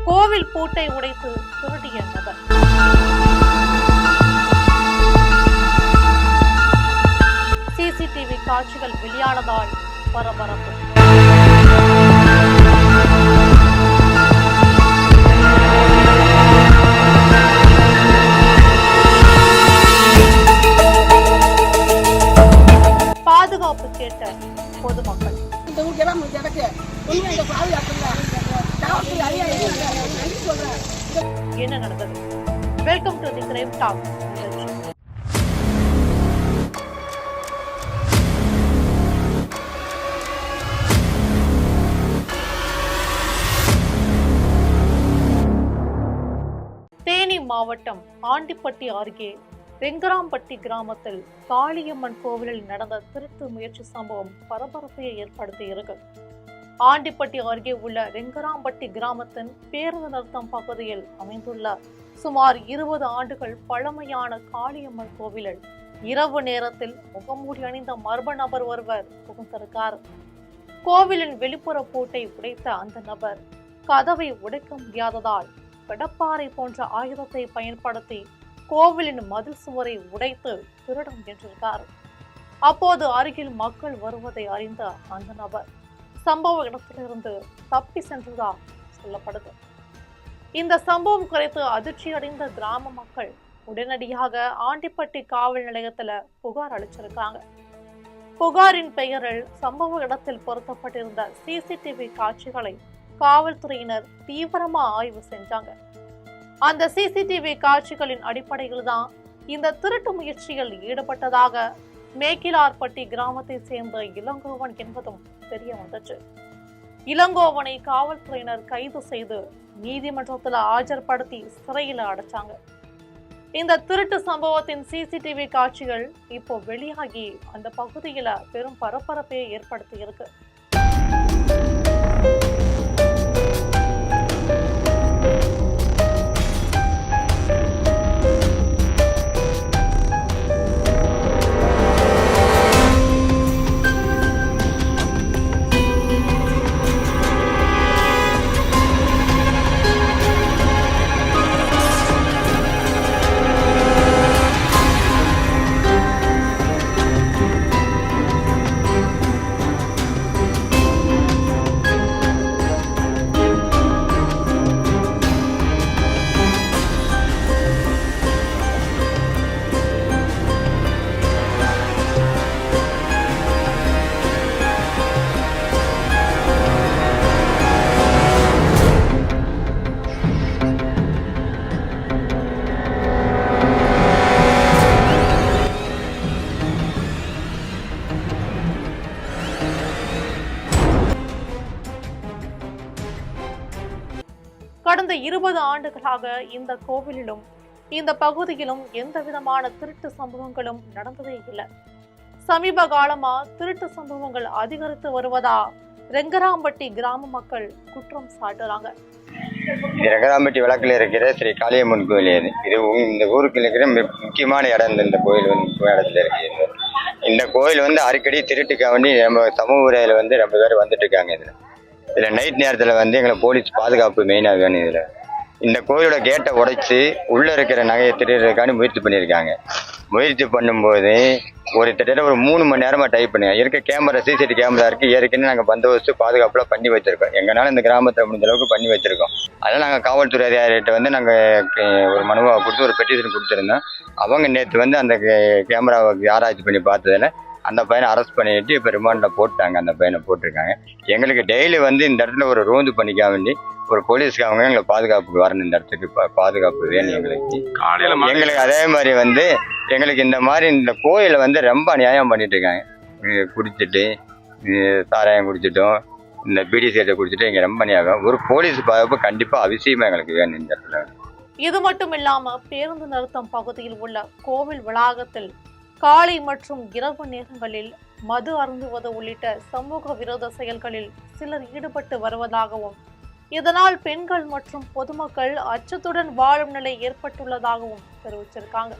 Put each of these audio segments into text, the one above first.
கோவில் பூட்டை உடைத்து திருடிய நபர். சிசிடிவி காட்சிகள் வெளியானதால் பரபரப்பு. பாதுகாப்பு கேட்ட பொதுமக்கள். என்ன நடந்தது? Welcome to the crime talk. Theni மாவட்டம் ஆண்டிப்பட்டி அருகே வெங்கராம்பட்டி கிராமத்தில் காளியம்மன் கோவிலில் நடந்த திருட்டு முயற்சி சம்பவம் பரபரப்பை ஏற்படுத்தியிருக்கு. ஆண்டிப்பட்டி அருகே உள்ள வெங்கராம்பட்டி கிராமத்தின் பேருந்து நிறுத்தம் பகுதியில் அமைந்துள்ள சுமார் 20 ஆண்டுகள் பழமையான காளியம்மன் கோவிலில் இரவு நேரத்தில் முகமூடி அணிந்த மர்ம நபர் ஒருவர் புகுந்திருக்கார். கோவிலின் வெளிப்புற பூட்டை உடைத்த அந்த நபர் கதவை உடைக்க முடியாததால் கடப்பாறை போன்ற ஆயுதத்தை பயன்படுத்தி கோவிலின் மதில் சுவரை உடைத்து திருட முயன்றிருக்கார். அப்போது அருகில் மக்கள் வருவதை அறிந்த அந்த நபர் சம்பவ இடத்திலிருந்து தப்பி சென்றதா சொல்லப்படுது. இந்த சம்பவம் குறித்து அதிர்ச்சி அடைந்த கிராம மக்கள் உடனடியாக ஆண்டிப்பட்டி காவல் நிலையத்துல புகார் அளிச்சிருக்காங்க. புகாரின் பெயரில் சம்பவ இடத்தில் பொருத்தப்பட்டிருந்த சிசிடிவி காட்சிகளை காவல்துறையினர் தீவிரமா ஆய்வு செஞ்சாங்க. அந்த சிசிடிவி காட்சிகளின் அடிப்படையில் தான் இந்த திருட்டு முயற்சியில் ஈடுபட்டதாக மேக்கிலார்பட்டி கிராமத்தை சேர்ந்த இளங்கோவன் என்பதும் தெரிய வந்துச்சு. இளங்கோவனை காவல்துறையினர் கைது செய்து நீதிமன்றத்தில் ஆஜர்படுத்தி சிறையில் அடைச்சாங்க. இந்த திருட்டு சம்பவத்தின் சிசிடிவி காட்சிகள் இப்போ வெளியாகி அந்த பகுதியில பெரும் பரபரப்பை ஏற்படுத்தி இருக்கு. கடந்த 20 ஆண்டுகளாக இந்த கோவிலிலும் இந்த பகுதியிலும் எந்த விதமான திருட்டு சம்பவங்களும் நடந்ததே இல்லை. சமீப காலமா திருட்டு சம்பவங்கள் அதிகரித்து வருவதா ரெங்கராம்பட்டி கிராம மக்கள் குற்றம் சாட்டுறாங்க. இது ரெங்கராம்பட்டி வழக்கில் இருக்கிற ஸ்ரீ காளியம்மன் கோயில். இது இந்த ஊருக்கு இருக்கிற முக்கியமான இடம். இந்த கோயில் இடத்துல இருக்கு. இந்த கோயில் அடிக்கடி திருட்டுக்காக வேண்டி நம்ம சமூக உரையில ரொம்ப பேர் வந்துட்டு இருக்காங்க. இதில் நைட் நேரத்தில் எங்களை போலீஸ் பாதுகாப்பு மெயினாக வேணும். இதில் இந்த கோயிலோட கேட்டை உடைச்சி உள்ளே இருக்கிற நகையை திருடுறதுக்காண்டி முயற்சி பண்ணியிருக்காங்க. முயற்சி பண்ணும்போது கிட்டத்தட்ட ஒரு 3 மணி நேரமாக டைப் பண்ணுங்க. இருக்க கேமரா சிசிடிவி கேமரா இருக்குது. ஏற்கனவே நாங்கள் பந்தோபஸ்து பாதுகாப்புலாம் பண்ணி வச்சுருக்கோம். எங்களால் இந்த கிராமத்தை முடிஞ்ச அளவுக்கு பண்ணி வச்சுருக்கோம். அதனால் நாங்கள் காவல்துறை அதிகாரிகிட்ட நாங்கள் ஒரு மனுவை கொடுத்து ஒரு பெட்டிஷன் கொடுத்துருந்தோம். அவங்க நேற்று அந்த கேமராவை ஆராய்ச்சி பண்ணி பார்த்ததில் அந்த பையனை அரெஸ்ட் பண்ணிட்டு இப்போ ரிமாண்டில் போட்டாங்க. அந்த பையனை போட்டிருக்காங்க. எங்களுக்கு டெய்லி இந்த இடத்துல ஒரு ரோந்து பண்ணிக்க வேண்டி ஒரு போலீஸ்காரங்க எங்களை பாதுகாப்புக்கு வரணும். இந்த இடத்துக்கு பாதுகாப்பு வேணும் எங்களுக்கு. அதே மாதிரி எங்களுக்கு இந்த மாதிரி இந்த கோயிலை ரொம்ப அநியாயம் பண்ணிட்டு இருக்காங்க. குடிச்சிட்டு சாராயம் குடிச்சிட்டோம், இந்த பீடி சீட்டை குடிச்சிட்டு இங்கே ரொம்ப அநியாயம். ஒரு போலீஸ் பாதுகாப்பு கண்டிப்பாக அவசியமாக எங்களுக்கு வேணும் இந்த இடத்துல. இது மட்டும் இல்லாம பேருந்து நிறுத்தம் பகுதியில் உள்ள கோவில் வளாகத்தில் காலை மற்றும் இரவு நேரங்களில் மது அருந்துவது உள்ளிட்ட சமூக விரோத செயல்களில் சிலர் ஈடுபட்டு வருவதாகவும் இதனால் பெண்கள் மற்றும் பொதுமக்கள் அச்சத்துடன் வாழும் நிலை ஏற்பட்டுள்ளதாகவும் தெரிவிச்சிருக்காங்க.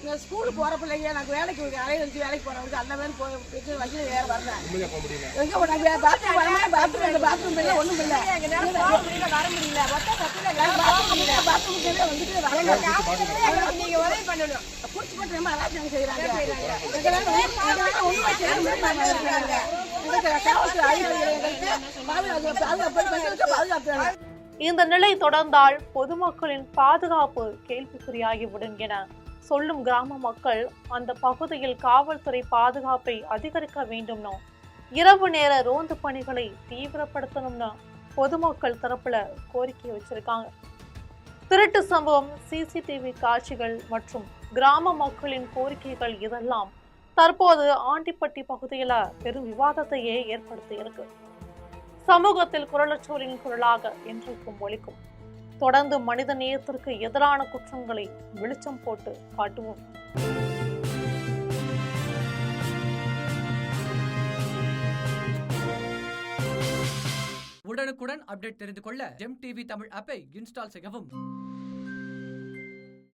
இந்த ஸ்கூலுக்கு போகிற பிள்ளைங்க எனக்கு வேலைக்கு அலையிலிருந்து வேலைக்கு போகிறவங்க அந்த மாதிரி போய் வண்டியில் வேறு வரல எங்கே போனாங்க பாத்ரூம் வரணும் பாத்ரூம் இல்லை ஒன்றும் இல்லை வர முடியல பாத்ரூமுக்கு வந்துட்டு வரல நீங்கள் உதவி பண்ணணும் பிடிச்சி போட்டு ரொம்ப அலாட்சியம் செய்கிறாங்க பாதுகாப்பு. இந்த நிலை தொடர்ந்தால் பொதுமக்களின் பாதுகாப்பு கேள்விக்குறியாகிவிடும் என சொல்லும் கிராம மக்கள் அந்த பகுதியில் காவல்துறை பாதுகாப்பை அதிகரிக்க வேண்டும்னு இரவு நேர ரோந்து பணிகளை தீவிரப்படுத்தணும்னு பொதுமக்கள் தரப்புல கோரிக்கை வச்சிருக்காங்க. திருட்டு சம்பவம், சிசிடிவி காட்சிகள் மற்றும் கிராம மக்களின் கோரிக்கைகள் இதெல்லாம் தற்போது ஆண்டிப்பட்டி பகுதியில பெரும் விவாதத்தையே ஏற்படுத்தி இருக்கு. சமூகத்தில் குரலற்றோரின் குரலாக என்றைக்கும் ஒலிக்கும். தொடர்ந்து மனித நேயத்திற்கு எதிரான குற்றங்களை வெளிச்சம் போட்டு காட்டுவோம். உடனுக்குடன் அப்டேட் தெரிந்து கொள்ள ஜெம் டிவி தமிழ் ஆப்பை இன்ஸ்டால் செய்யவும்.